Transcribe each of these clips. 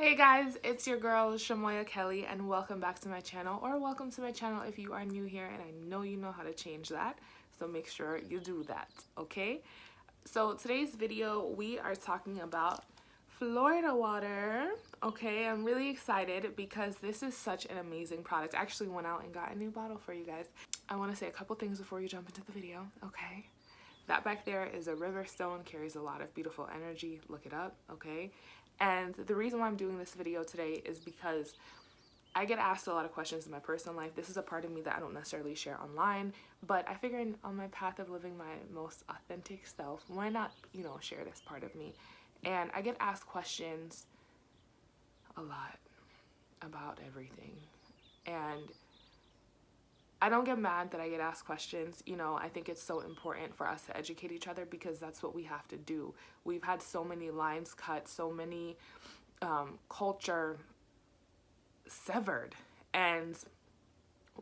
Hey guys, it's your girl Shamoya Kelly and welcome back to my channel, or welcome to my channel if you are new here, and I know you know how to change that, so make sure you do that, okay? So today's video we are talking about Florida water, okay? I'm really excited because this is such an amazing product. I actually went out and got a new bottle for you guys. I want to say a couple things before you jump into the video, okay? That back there is a river stone, carries a lot of beautiful energy. Look it up, okay? And the reason why I'm doing this video today is because I get asked a lot of questions in my personal life. This is a part of me that I don't necessarily share online, but I figured on my path of living my most authentic self, why not, share this part of me? And I get asked questions a lot about everything. And I don't get mad that I get asked questions. I think it's so important for us to educate each other because that's what we have to do. We've had so many lines cut, so many culture severed, and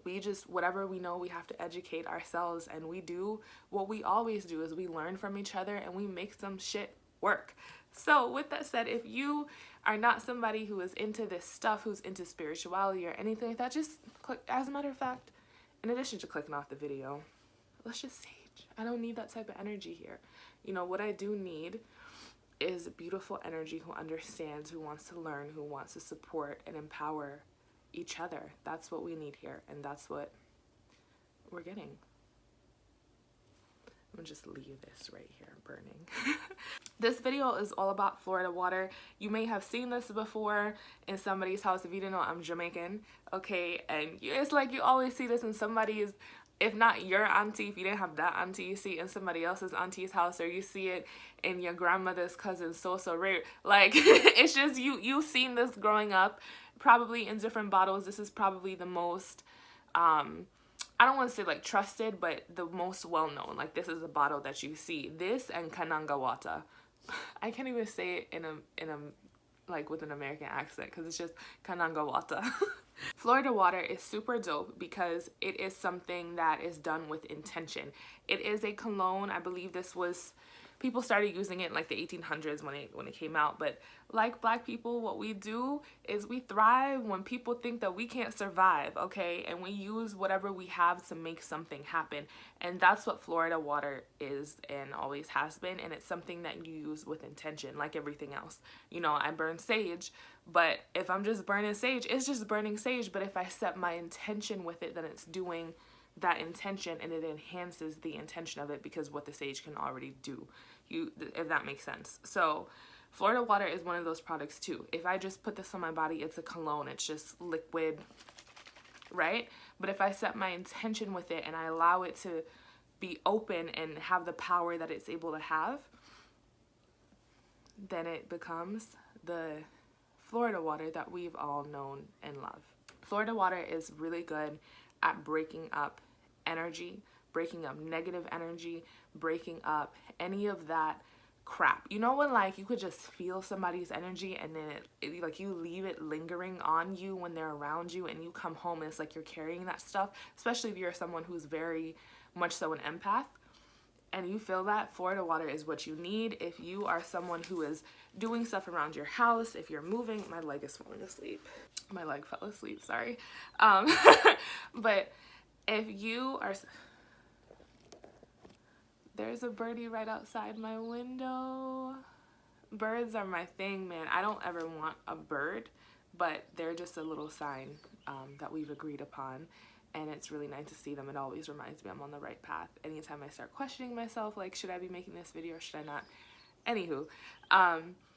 we just, whatever we know, we have to educate ourselves, and we do what we always do is we learn from each other and we make some shit work. So with that said, if you are not somebody who is into this stuff, who's into spirituality or anything like that, just click. As a matter of fact, in addition to clicking off the video, let's just sage. I don't need that type of energy here. What I do need is beautiful energy who understands, who wants to learn, who wants to support and empower each other. That's what we need here, and that's what we're getting. I'm gonna just leave this right here burning. This video is all about Florida water. You may have seen this before in somebody's house. If you didn't know, I'm Jamaican, okay? And it's like you always see this in somebody's, if not your auntie, if you didn't have that auntie, you see it in somebody else's auntie's house, or you see it in your grandmother's cousin's so rare. Like, it's just, you've seen this growing up, probably in different bottles. This is probably the most, I don't want to say like trusted, but the most well-known. Like, this is a bottle that you see. This and Kananga water. I can't even say it in a like with an American accent because it's just Kananga water. Florida water is super dope because it is something that is done with intention. It is a cologne. I believe this was, people started using it in like the 1800s when it came out. But like Black people, what we do is we thrive when people think that we can't survive, okay? And we use whatever we have to make something happen. And that's what Florida water is and always has been. And it's something that you use with intention, like everything else. I burn sage, but if I'm just burning sage, it's just burning sage. But if I set my intention with it, then it's doing that intention, and it enhances the intention of it because what the sage can already do, if that makes sense. So Florida water is one of those products too. If I just put this on my body, it's a cologne, it's just liquid, right? But if I set my intention with it and I allow it to be open and have the power that it's able to have, then it becomes the Florida water that we've all known and love. Florida water is really good at breaking up energy, breaking up negative energy, breaking up any of that crap. When like you could just feel somebody's energy and then it like you leave it lingering on you when they're around you, and you come home and it's like you're carrying that stuff, especially if you're someone who's very much so an empath and you feel that. Florida water is what you need. If you are someone who is doing stuff around your house, if you're moving, my leg is falling asleep. My leg fell asleep, sorry. But if you are, there's a birdie right outside my window. Birds are my thing, man. I don't ever want a bird, but they're just a little sign that we've agreed upon. And it's really nice to see them. It always reminds me I'm on the right path. Anytime I start questioning myself, like, should I be making this video or should I not? Anywho,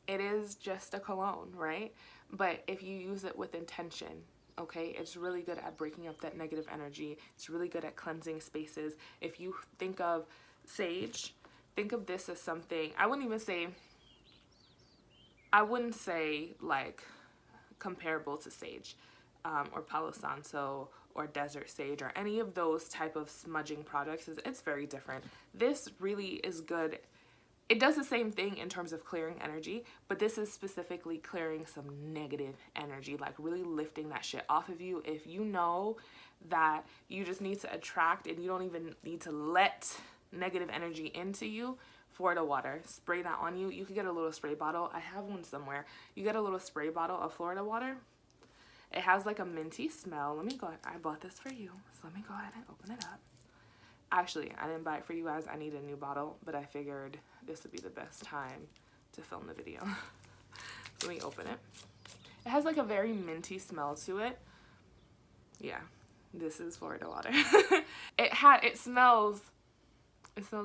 it is just a cologne, right? But if you use it with intention, okay, it's really good at breaking up that negative energy. It's really good at cleansing spaces. If you think of sage, think of this as something, I wouldn't say like comparable to sage or Palo Santo or desert sage or any of those type of smudging products. It's very different. This really is good. It does the same thing in terms of clearing energy, but this is specifically clearing some negative energy, like really lifting that shit off of you. If you know that you just need to attract and you don't even need to let negative energy into you, Florida water. Spray that on you. You could get a little spray bottle. I have one somewhere. You get a little spray bottle of Florida water. It has like a minty smell. Let me go ahead. I bought this for you. So let me go ahead and open it up. Actually, I didn't buy it for you guys. I need a new bottle, but I figured this would be the best time to film the video. Let me open it. It has like a very minty smell to it. Yeah, this is Florida water. It smells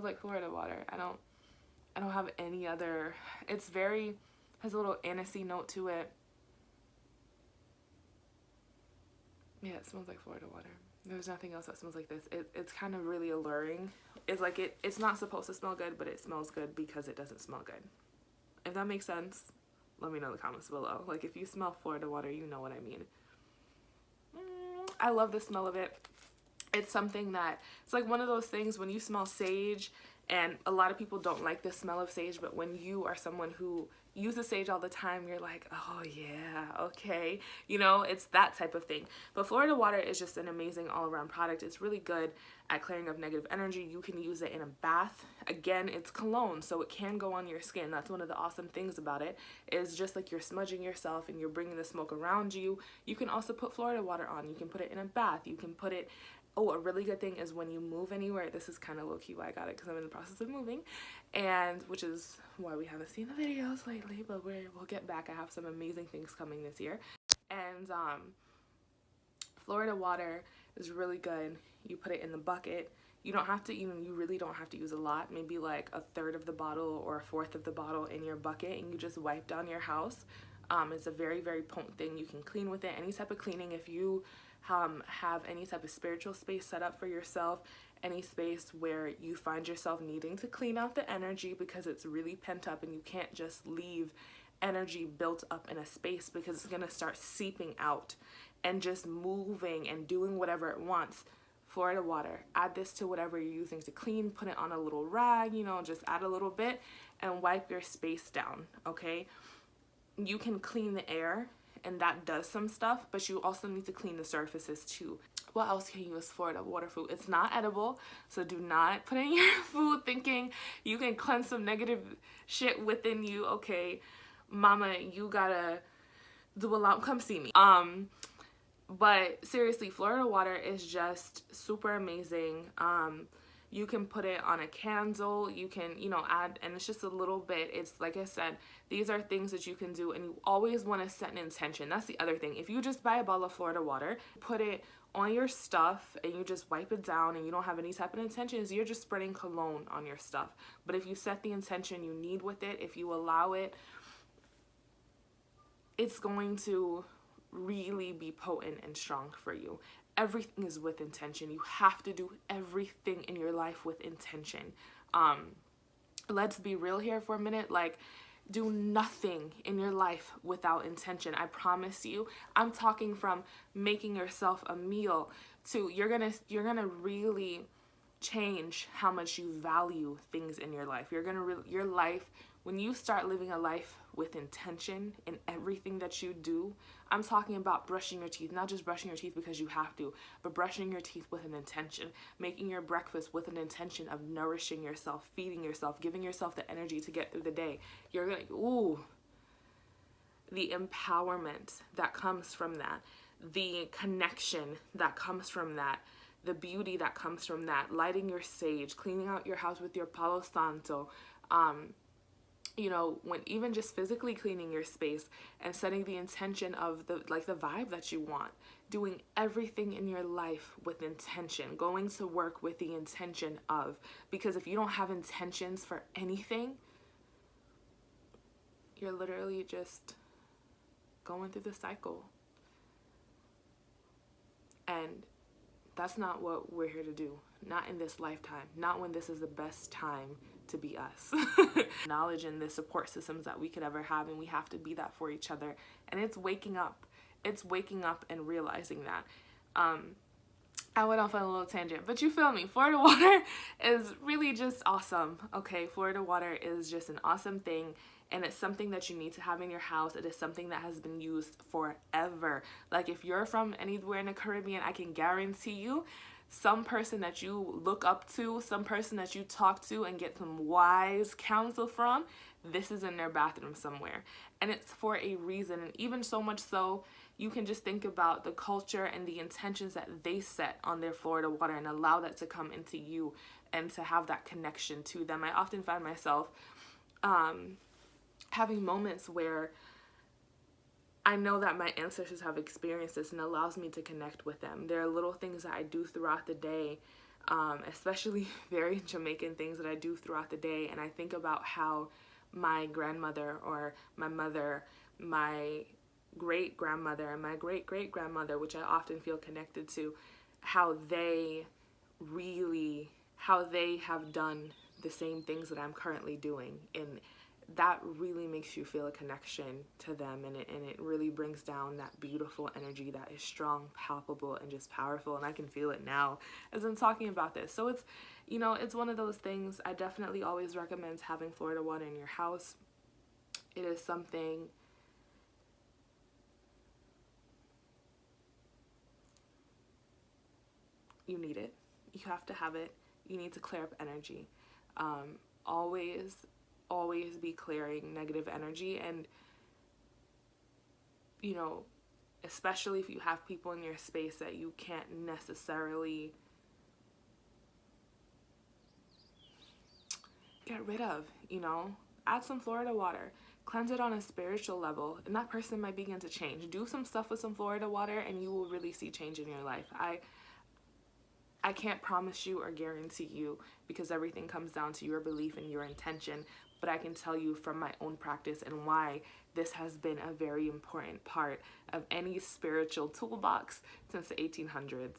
like Florida water. I don't have any other. It's very, has a little anisey note to it. Yeah, it smells like Florida water. There's nothing else that smells like this. It's kind of really alluring. It's like it's not supposed to smell good, but it smells good because it doesn't smell good. If that makes sense, let me know in the comments below. Like, if you smell Florida water, you know what I mean. I love the smell of it. It's something that, it's like one of those things when you smell sage, and a lot of people don't like the smell of sage, but when you are someone who uses sage all the time, you're like, oh yeah, okay. You know, it's that type of thing. But Florida water is just an amazing all-around product. It's really good at clearing up negative energy. You can use it in a bath. Again, it's cologne, so it can go on your skin. That's one of the awesome things about it, is just like you're smudging yourself and you're bringing the smoke around you. You can also put Florida water on. You can put it in a bath. You can put it, oh, a really good thing is when you move anywhere. This is kind of low-key why I got it, because I'm in the process of moving, and which is why we haven't seen the videos lately, but we'll get back. I have some amazing things coming this year. And Florida water is really good. You put it in the bucket. You don't have to even, you really don't have to use a lot, maybe like a third of the bottle or a fourth of the bottle in your bucket, and you just wipe down your house. It's a very, very potent thing. You can clean with it. Any type of cleaning, if you have any type of spiritual space set up for yourself, any space where you find yourself needing to clean out the energy because it's really pent up, and you can't just leave energy built up in a space because it's going to start seeping out and just moving and doing whatever it wants. Florida water, add this to whatever you're using to clean, put it on a little rag, you know, just add a little bit and wipe your space down, okay? You can clean the air, and that does some stuff, but you also need to clean the surfaces too. What else can you use Florida water for? It's not edible, so do not put in your food thinking you can cleanse some negative shit within you, okay? Mama, you gotta do a lot. Come see me. But seriously, Florida water is just super amazing. You can put it on a candle. You can, you know, add, and it's just a little bit. It's like I said, these are things that you can do, and you always want to set an intention. That's the other thing. If you just buy a bottle of Florida water, put it on your stuff, and you just wipe it down, and you don't have any type of intentions, you're just spreading cologne on your stuff. But if you set the intention you need with it, if you allow it, it's going to really be potent and strong for you. Everything is with intention. You have to do everything in your life with intention. Let's be real here for a minute. Like, do nothing in your life without intention. I promise you. I'm talking from making yourself a meal to you're gonna really change how much you value things in your life. Your life, when you start living a life with intention in everything that you do, I'm talking about brushing your teeth, not just brushing your teeth because you have to, but brushing your teeth with an intention, making your breakfast with an intention of nourishing yourself, feeding yourself, giving yourself the energy to get through the day. You're gonna, ooh, the empowerment that comes from that, the connection that comes from that, the beauty that comes from that, lighting your sage, cleaning out your house with your Palo Santo, you know, when even just physically cleaning your space and setting the intention of the vibe that you want, doing everything in your life with intention, going to work with the intention of, because if you don't have intentions for anything, you're literally just going through the cycle. And that's not what we're here to do. Not in this lifetime. Not when this is the best time to be us. Knowledge and the support systems that we could ever have, and we have to be that for each other. And it's waking up. It's waking up and realizing that. I went off on a little tangent, but you feel me. Florida water is really just awesome. Okay, Florida water is just an awesome thing, and it's something that you need to have in your house. It is something that has been used forever. Like, if you're from anywhere in the Caribbean, I can guarantee you some person that you look up to, some person that you talk to and get some wise counsel from, this is in their bathroom somewhere. And it's for a reason. And even so much so, you can just think about the culture and the intentions that they set on their Florida water and allow that to come into you and to have that connection to them. I often find myself having moments where I know that my ancestors have experienced this, and allows me to connect with them. There are little things that I do throughout the day, especially very Jamaican things that I do throughout the day, and I think about how my grandmother or my mother, my great-grandmother, and my great-great-grandmother, which I often feel connected to, how they have done the same things that I'm currently doing, and that really makes you feel a connection to them, and it really brings down that beautiful energy that is strong, palpable, and just powerful. And I can feel it now as I'm talking about this. So it's, it's one of those things. I definitely always recommend having Florida water in your house. It is something you need it. You have to have it. You need to clear up energy. Always be clearing negative energy, and especially if you have people in your space that you can't necessarily get rid of, add some Florida water, cleanse it on a spiritual level, and that person might begin to change. Do some stuff with some Florida water and you will really see change in your life. I can't promise you or guarantee you, because everything comes down to your belief and your intention, but I can tell you from my own practice and why this has been a very important part of any spiritual toolbox since the 1800s.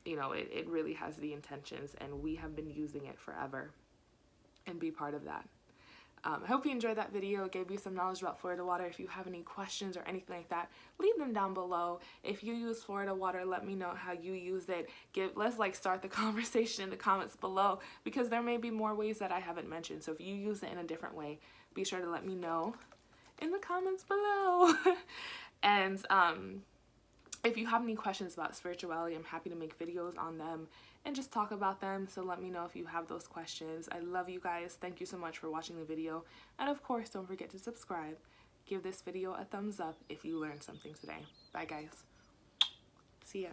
It really has the intentions, and we have been using it forever, and be part of that. I hope you enjoyed that video. It gave you some knowledge about Florida water. If you have any questions or anything like that, leave them down below. If you use Florida water, let me know how you use it. Let's start the conversation in the comments below, because there may be more ways that I haven't mentioned. So if you use it in a different way, be sure to let me know in the comments below. And if you have any questions about spirituality, I'm happy to make videos on them and just talk about them. So let me know if you have those questions. I love you guys. Thank you so much for watching the video. And of course, don't forget to subscribe. Give this video a thumbs up if you learned something today. Bye guys. See ya.